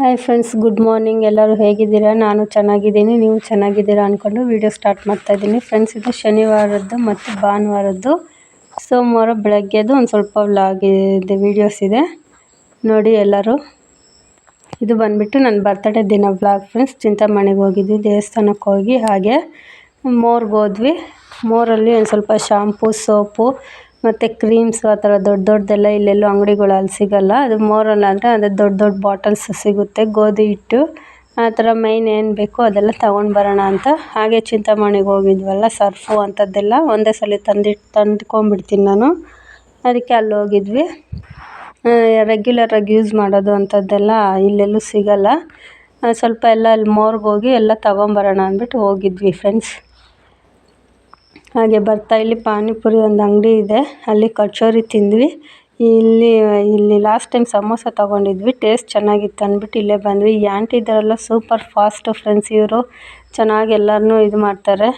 Hi friends, good morning. ಎಲ್ಲರೂ ಹೇಗಿದ್ದೀರಾ? ನಾನು ಚೆನ್ನಾಗಿದ್ದೀನಿ, ನೀವು ಚೆನ್ನಾಗಿದ್ದೀರಾ ಅಂದ್ಕೊಂಡು ವಿಡಿಯೋ ಸ್ಟಾರ್ಟ್ ಮಾಡ್ತಾಯಿದ್ದೀನಿ. ಫ್ರೆಂಡ್ಸ್, ಇದು ಶನಿವಾರದ್ದು ಮತ್ತು ಭಾನುವಾರದ್ದು, ಸೋಮವಾರ ಬೆಳಗ್ಗೆದು ಒಂದು ಸ್ವಲ್ಪ ವ್ಲಾಗ್ ಇದೆ, ವೀಡಿಯೋಸ್ ಇದೆ ನೋಡಿ ಎಲ್ಲರೂ. ಇದು ಬಂದುಬಿಟ್ಟು ನನ್ನ ಬರ್ತಡೇ ದಿನ ವ್ಲಾಗ್ ಫ್ರೆಂಡ್ಸ್. ಚಿಂತಾಮಣಿಗೆ ಹೋಗಿದ್ವಿ, ದೇವಸ್ಥಾನಕ್ಕೆ ಹೋಗಿ ಹಾಗೆ ಮೋರ್ಗೆ ಹೋದ್ವಿ. ಮೋರಲ್ಲಿ ಒಂದು ಸ್ವಲ್ಪ ಶಾಂಪು, ಸೋಪು ಮತ್ತು ಕ್ರೀಮ್ಸು ಆ ಥರ ದೊಡ್ಡದೆಲ್ಲ ಇಲ್ಲೆಲ್ಲೋ ಅಂಗಡಿಗಳಲ್ಲಿ ಸಿಗೋಲ್ಲ. ಅದು ಮೋರಲ್ಲಾದರೆ ಅದು ದೊಡ್ಡ ಬಾಟಲ್ಸ್ ಸಿಗುತ್ತೆ, ಗೋಧಿ ಹಿಟ್ಟು ಆ ಥರ ಮೈನ್ ಏನು ಬೇಕೋ ಅದೆಲ್ಲ ತೊಗೊಂಡು ಬರೋಣ ಅಂತ. ಹಾಗೆ ಚಿಂತಾಮಣಿಗೆ ಹೋಗಿದ್ವಲ್ಲ, ಸರ್ಫು ಅಂಥದ್ದೆಲ್ಲ ಒಂದೇ ಸಲ ತಂದ್ಕೊಂಡ್ಬಿಡ್ತೀನಿ ನಾನು, ಅದಕ್ಕೆ ಅಲ್ಲಿ ಹೋಗಿದ್ವಿ. ರೆಗ್ಯುಲರಾಗಿ ಯೂಸ್ ಮಾಡೋದು ಅಂಥದ್ದೆಲ್ಲ ಇಲ್ಲೆಲ್ಲೂ ಸಿಗೋಲ್ಲ. ಸ್ವಲ್ಪ ಎಲ್ಲ ಅಲ್ಲಿ ಮೋರ್ಗೆ ಹೋಗಿ ಎಲ್ಲ ತೊಗೊಂಬರೋಣ ಅಂದ್ಬಿಟ್ಟು ಹೋಗಿದ್ವಿ ಫ್ರೆಂಡ್ಸ್. ಹಾಗೆ ಬರ್ತಾ ಇಲ್ಲಿ ಪಾನಿಪುರಿ ಒಂದು ಅಂಗಡಿ ಇದೆ, ಅಲ್ಲಿ ಕಚೋರಿ ತಿಂದ್ವಿ. ಇಲ್ಲಿ ಲಾಸ್ಟ್ ಟೈಮ್ ಸಮೋಸ ತೊಗೊಂಡಿದ್ವಿ, ಟೇಸ್ಟ್ ಚೆನ್ನಾಗಿತ್ತು ಅಂದ್ಬಿಟ್ಟು ಇಲ್ಲೇ ಬಂದ್ವಿ. ಈ ಆಂಟಿ ಇದ್ದಾರಲ್ಲ ಸೂಪರ್ ಫಾಸ್ಟು ಫ್ರೆಂಡ್ಸ್, ಇವರು ಚೆನ್ನಾಗಿ ಎಲ್ಲರನ್ನೂ ಇದು ಮಾಡ್ತಾರೆ.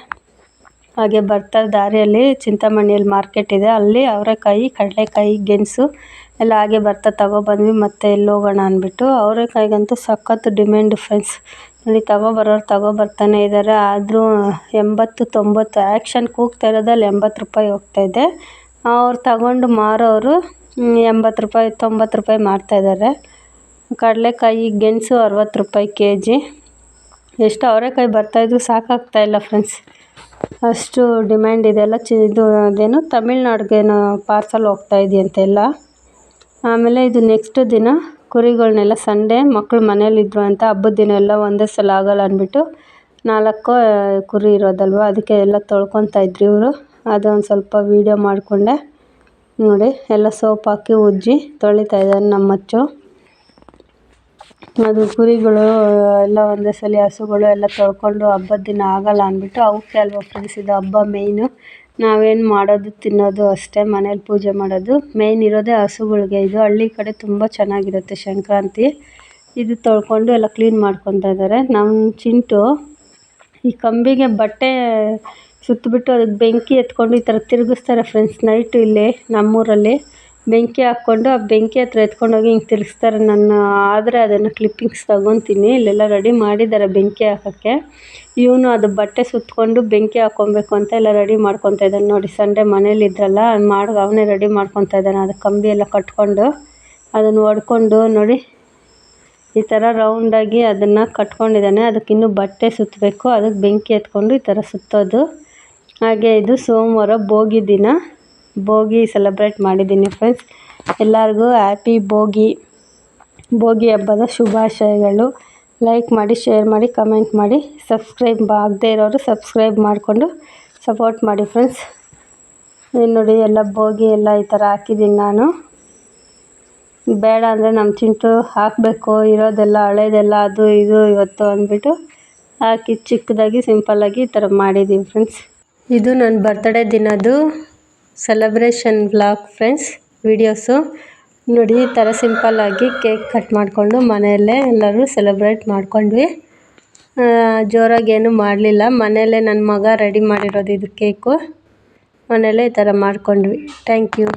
ಹಾಗೆ ಬರ್ತಾ ದಾರಿಯಲ್ಲಿ ಚಿಂತಾಮಣಿಯಲ್ಲಿ ಮಾರ್ಕೆಟ್ ಇದೆ, ಅಲ್ಲಿ ಅವರೆಕಾಯಿ, ಕಡಲೆಕಾಯಿ, ಗೆಣಸು ಎಲ್ಲ ಹಾಗೆ ಬರ್ತಾ ತಗೊಬಂದ್ವಿ. ಮತ್ತೆ ಎಲ್ಲಿ ಹೋಗೋಣ ಅಂದ್ಬಿಟ್ಟು ಅವರೆಕಾಯಿಗಂತೂ ಸಖತ್ತು ಡಿಮ್ಯಾಂಡು ಫ್ರೆಂಡ್ಸ್. ನೋಡಿ ತಗೊಬರೋರು ತಗೊಬರ್ತಾನೆ ಇದ್ದಾರೆ. ಆದರೂ 80-90 ಆ್ಯಕ್ಷನ್ ಕೂಗ್ತಾ ಇರೋದಲ್ಲಿ 80 ರೂಪಾಯಿ ಹೋಗ್ತಾಯಿದೆ. ಅವ್ರು ತಗೊಂಡು ಮಾರೋರು 80 ರೂಪಾಯಿ 90 ರೂಪಾಯಿ ಮಾಡ್ತಾಯಿದ್ದಾರೆ. ಕಡಲೆಕಾಯಿ, ಗೆಣಸು 60 ರೂಪಾಯಿ kg. ಎಷ್ಟು ಅವರೆಕಾಯಿ ಬರ್ತಾಯಿದ್ರು ಸಾಕಾಗ್ತಾಯಿಲ್ಲ ಫ್ರೆಂಡ್ಸ್, ಅಷ್ಟು ಡಿಮ್ಯಾಂಡ್ ಇದೆಲ್ಲ. ಇದು ಅದೇನು ತಮಿಳ್ನಾಡಿಗೇನೋ ಪಾರ್ಸಲ್ ಹೋಗ್ತಾಯಿದೆಯಂತೆಲ್ಲ. ಆಮೇಲೆ ಇದು ನೆಕ್ಸ್ಟ್ ದಿನ ಕುರಿಗಳನ್ನೆಲ್ಲ ಸಂಡೇ ಮಕ್ಕಳು ಮನೇಲಿದ್ರು ಅಂತ, ಹಬ್ಬದ ದಿನ ಎಲ್ಲ ಒಂದೇ ಸಲ ಆಗೋಲ್ಲ ಅಂದ್ಬಿಟ್ಟು 4 ಕುರಿ ಇರೋದಲ್ವ, ಅದಕ್ಕೆ ಎಲ್ಲ ತೊಳ್ಕೊತಾ ಇದ್ರು ಇವರು. ಅದೊಂದು ಸ್ವಲ್ಪ ವೀಡಿಯೋ ಮಾಡಿಕೊಂಡೆ ನೋಡಿ. ಎಲ್ಲ ಸೋಪ್ ಹಾಕಿ ಉಜ್ಜಿ ತೊಳಿತಾ ಇದ್ದಾರೆ ನಮ್ಮ ಮಚ್ಚು. ಅದು ಕುರಿಗಳು ಎಲ್ಲ ಒಂದೇ ಸಲ ಹಸುಗಳು ಎಲ್ಲ ತೊಳ್ಕೊಂಡು ಹಬ್ಬದ ದಿನ ಆಗೋಲ್ಲ ಅಂದ್ಬಿಟ್ಟು ಅವಕ್ಕೆ ಅಲ್ವ ಫ್ರೆಂಡ್ಸ್ ಇದು ಹಬ್ಬ ಮೇಯ್ನು. ನಾವೇನು ಮಾಡೋದು ತಿನ್ನೋದು ಅಷ್ಟೇ, ಮನೇಲಿ ಪೂಜೆ ಮಾಡೋದು ಮೇಯ್ನ್ ಇರೋದೇ ಹಸುಗಳಿಗೆ. ಇದು ಹಳ್ಳಿ ಕಡೆ ತುಂಬ ಚೆನ್ನಾಗಿರುತ್ತೆ ಸಂಕ್ರಾಂತಿ. ಇದು ತೊಳ್ಕೊಂಡು ಎಲ್ಲ ಕ್ಲೀನ್ ಮಾಡ್ಕೊತಾ ಇದ್ದಾರೆ. ನಮ್ಮ ಚಿಂಟು ಈ ಕಂಬಿಗೆ ಬಟ್ಟೆ ಸುತ್ತಬಿಟ್ಟು ಅದಕ್ಕೆ ಬೆಂಕಿ ಎತ್ಕೊಂಡು ಈ ಥರ ತಿರುಗಿಸ್ತಾರೆ ಫ್ರೆಂಡ್ಸ್. ನೈಟು ಇಲ್ಲಿ ನಮ್ಮೂರಲ್ಲಿ ಬೆಂಕಿ ಹಾಕ್ಕೊಂಡು ಆ ಬೆಂಕಿ ಹತ್ರ ಎತ್ಕೊಂಡೋಗಿ ಹಿಂಗೆ ತಿರುಗಿಸ್ತಾರೆ. ನಾನು ಆದರೆ ಅದನ್ನು ಕ್ಲಿಪ್ಪಿಂಗ್ಸ್ ತೊಗೊತೀನಿ. ಇಲ್ಲೆಲ್ಲ ರೆಡಿ ಮಾಡಿದ್ದಾರೆ ಬೆಂಕಿ ಹಾಕೋಕ್ಕೆ. ಇವನು ಅದು ಬಟ್ಟೆ ಸುತ್ತಕೊಂಡು ಬೆಂಕಿ ಹಾಕ್ಕೊಬೇಕು ಅಂತ ಎಲ್ಲ ರೆಡಿ ಮಾಡ್ಕೊತಾ ಇದ್ದಾನೆ ನೋಡಿ. ಸಂಡೇ ಮನೇಲಿದ್ರಲ್ಲ ಅವನೇ ರೆಡಿ ಮಾಡ್ಕೊತಾ ಇದ್ದಾನೆ. ಅದು ಕಂಬಿ ಎಲ್ಲ ಕಟ್ಕೊಂಡು ಅದನ್ನು ಹೊಡ್ಕೊಂಡು ನೋಡಿ ಈ ಥರ ರೌಂಡಾಗಿ ಅದನ್ನು ಕಟ್ಕೊಂಡಿದ್ದಾನೆ. ಅದಕ್ಕಿನ್ನೂ ಬಟ್ಟೆ ಸುತ್ತಬೇಕು, ಅದಕ್ಕೆ ಬೆಂಕಿ ಎತ್ಕೊಂಡು ಈ ಥರ ಸುತ್ತೋದು. ಹಾಗೆ ಇದು ಸೋಮವಾರ ಭೋಗಿ ದಿನ, ಭೋಗಿ ಸೆಲೆಬ್ರೇಟ್ ಮಾಡಿದ್ದೀನಿ ಫ್ರೆಂಡ್ಸ್. ಎಲ್ಲರಿಗೂ ಹ್ಯಾಪಿ ಭೋಗಿ ಹಬ್ಬದ ಶುಭಾಶಯಗಳು. ಲೈಕ್ ಮಾಡಿ, ಶೇರ್ ಮಾಡಿ, ಕಮೆಂಟ್ ಮಾಡಿ, ಸಬ್ಸ್ಕ್ರೈಬ್ ಆಗದೇ ಇರೋರು ಸಬ್ಸ್ಕ್ರೈಬ್ ಮಾಡಿಕೊಂಡು ಸಪೋರ್ಟ್ ಮಾಡಿ ಫ್ರೆಂಡ್ಸ್. ನೋಡಿ ಎಲ್ಲ ಭೋಗಿ ಎಲ್ಲ ಈ ಥರ ಹಾಕಿದ್ದೀನಿ ನಾನು. ಬೇಡ ಅಂದರೆ ನಮ್ಮ ಚಿಂಟು ಹಾಕಬೇಕು ಇರೋದೆಲ್ಲ ಹಳೇದೆಲ್ಲ ಅದು ಇದು ಇವತ್ತು ಅಂದ್ಬಿಟ್ಟು ಹಾಕಿ ಚಿಕ್ಕದಾಗಿ ಸಿಂಪಲ್ಲಾಗಿ ಈ ಥರ ಮಾಡಿದ್ದೀವಿ ಫ್ರೆಂಡ್ಸ್. ಇದು ನನ್ನ ಬರ್ತಡೇ ದಿನದ್ದು ಸೆಲೆಬ್ರೇಷನ್ ವ್ಲಾಗ್ ಫ್ರೆಂಡ್ಸ್, ವೀಡಿಯೋಸು ನೋಡಿ. ಈ ಥರ ಸಿಂಪಲ್ಲಾಗಿ ಕೇಕ್ ಕಟ್ ಮಾಡಿಕೊಂಡು ಮನೆಯಲ್ಲೇ ಎಲ್ಲರೂ ಸೆಲೆಬ್ರೇಟ್ ಮಾಡ್ಕೊಂಡ್ವಿ. ಜೋರಾಗಿ ಏನೂ ಮಾಡಲಿಲ್ಲ, ಮನೆಯಲ್ಲೇ ನನ್ನ ಮಗ ರೆಡಿ ಮಾಡಿರೋದು ಇದು ಕೇಕು. ಮನೆಯಲ್ಲೇ ಈ ಥರ ಮಾಡ್ಕೊಂಡ್ವಿ. Thank you.